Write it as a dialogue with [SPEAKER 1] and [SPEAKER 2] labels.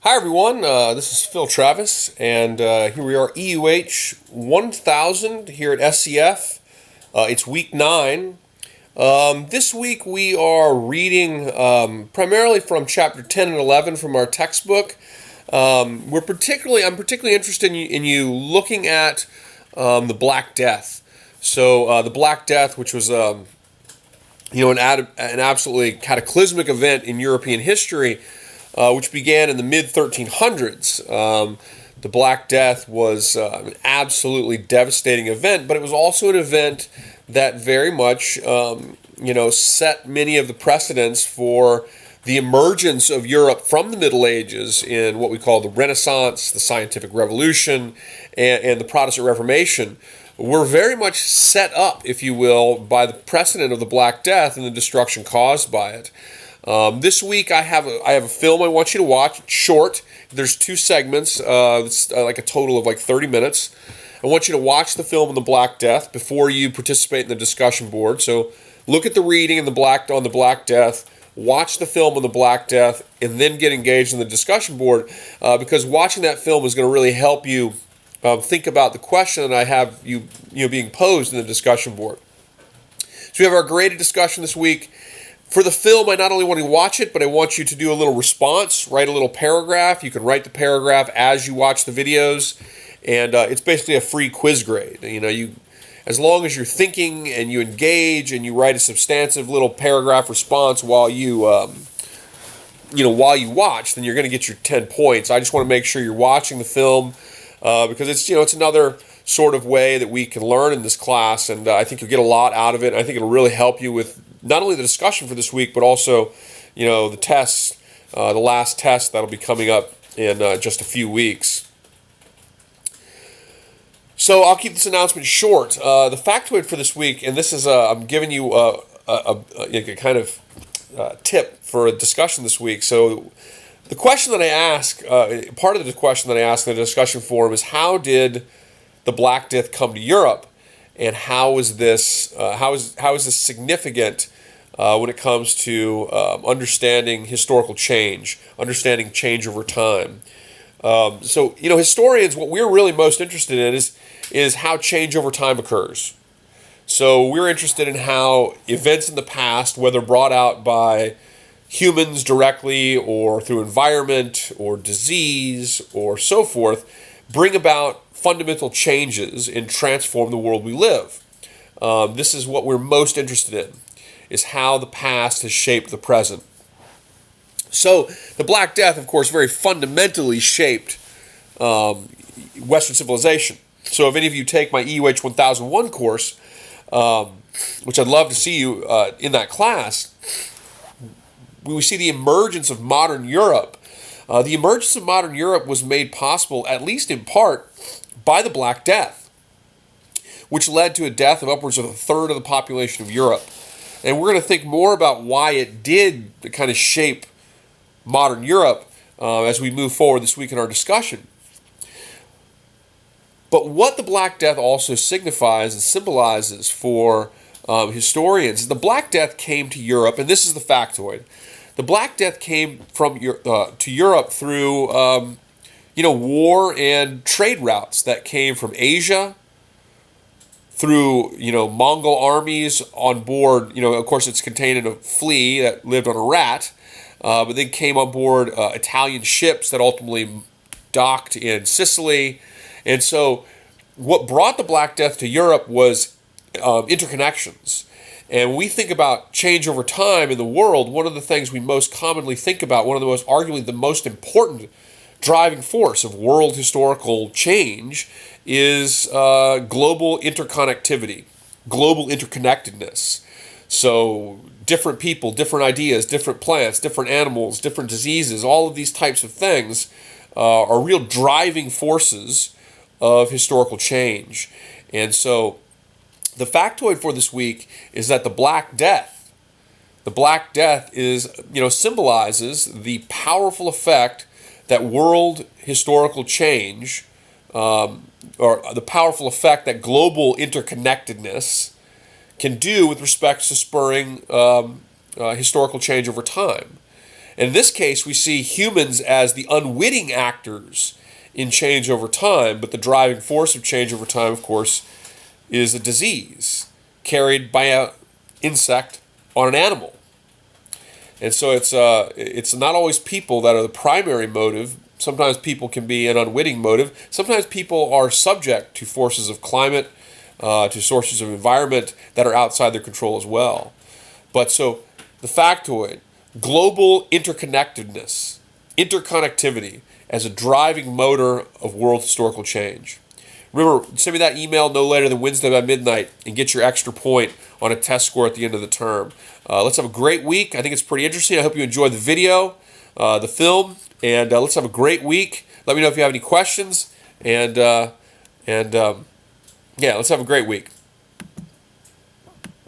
[SPEAKER 1] Hi everyone, this is Phil Travis, and here we are, EUH 1000 here at SCF. It's week 9. This week we are reading primarily from chapter 10 and 11 from our textbook. I'm particularly interested in you looking at the Black Death. So the Black Death, which was an absolutely cataclysmic event in European history, which began in the mid-1300s. The Black Death was an absolutely devastating event, but it was also an event that very much, set many of the precedents for the emergence of Europe from the Middle Ages in what we call the Renaissance, the Scientific Revolution, and the Protestant Reformation. Were very much set up, if you will, by the precedent of the Black Death and the destruction caused by it. This week I have a film I want you to watch. It's short. There's 2 segments. It's like a total of 30 minutes. I want you to watch the film on the Black Death before you participate in the discussion board. So look at the reading on the Black Death, watch the film on the Black Death, and then get engaged in the discussion board because watching that film is going to really help you think about the question that I have you being posed in the discussion board. So we have our graded discussion this week. For the film, I not only want to watch it, but I want you to do a little response, write a little paragraph. You can write the paragraph as you watch the videos, and it's basically a free quiz grade. As long as you're thinking and you engage and you write a substantive little paragraph response while you watch, then you're going to get your 10 points. I just want to make sure you're watching the film because it's another sort of way that we can learn in this class, and I think you'll get a lot out of it. I think it'll really help you with not only the discussion for this week, but also, the tests, the last test that'll be coming up in just a few weeks. So I'll keep this announcement short. The factoid for this week, and this is I'm giving you a kind of tip for a discussion this week. So the question that I ask, part of the question that I ask in the discussion forum is, how did the Black Death come to Europe, and how is this significant when it comes to understanding historical change, understanding change over time? So historians, what we're really most interested in is how change over time occurs. So we're interested in how events in the past, whether brought out by humans directly or through environment or disease or so forth, bring about fundamental changes and transform the world we live. This is what we're most interested in, is how the past has shaped the present. So the Black Death, of course, very fundamentally shaped Western civilization. So if any of you take my EUH 1001 course, which I'd love to see you in that class, we see the emergence of modern Europe. The emergence of modern Europe was made possible, at least in part, by the Black Death, which led to a death of upwards of a third of the population of Europe. And we're going to think more about why it did kind of shape modern Europe as we move forward this week in our discussion. But what the Black Death also signifies and symbolizes for historians is the Black Death came to Europe, and this is the factoid. The Black Death came to Europe through war and trade routes that came from Asia, through Mongol armies on board. Of course, it's contained in a flea that lived on a rat, but then came on board Italian ships that ultimately docked in Sicily. And so what brought the Black Death to Europe was interconnections. And when we think about change over time in the world, one of the things we most commonly think about, arguably the most important driving force of world historical change, is global interconnectivity, global interconnectedness. So different people, different ideas, different plants, different animals, different diseases, all of these types of things are real driving forces of historical change. And so the factoid for this week is that the Black Death is, symbolizes the powerful effect that world historical change, or the powerful effect that global interconnectedness can do with respect to spurring historical change over time. And in this case, we see humans as the unwitting actors in change over time, but the driving force of change over time, of course, is a disease carried by an insect on an animal. And so it's not always people that are the primary motive. Sometimes people can be an unwitting motive. Sometimes people are subject to forces of climate, to sources of environment that are outside their control as well. But so the factoid, global interconnectedness, interconnectivity as a driving motor of world historical change. Remember, send me that email no later than Wednesday by midnight and get your extra point on a test score at the end of the term. Let's have a great week. I think it's pretty interesting. I hope you enjoyed the video, the film, and let's have a great week. Let me know if you have any questions, and yeah, let's have a great week.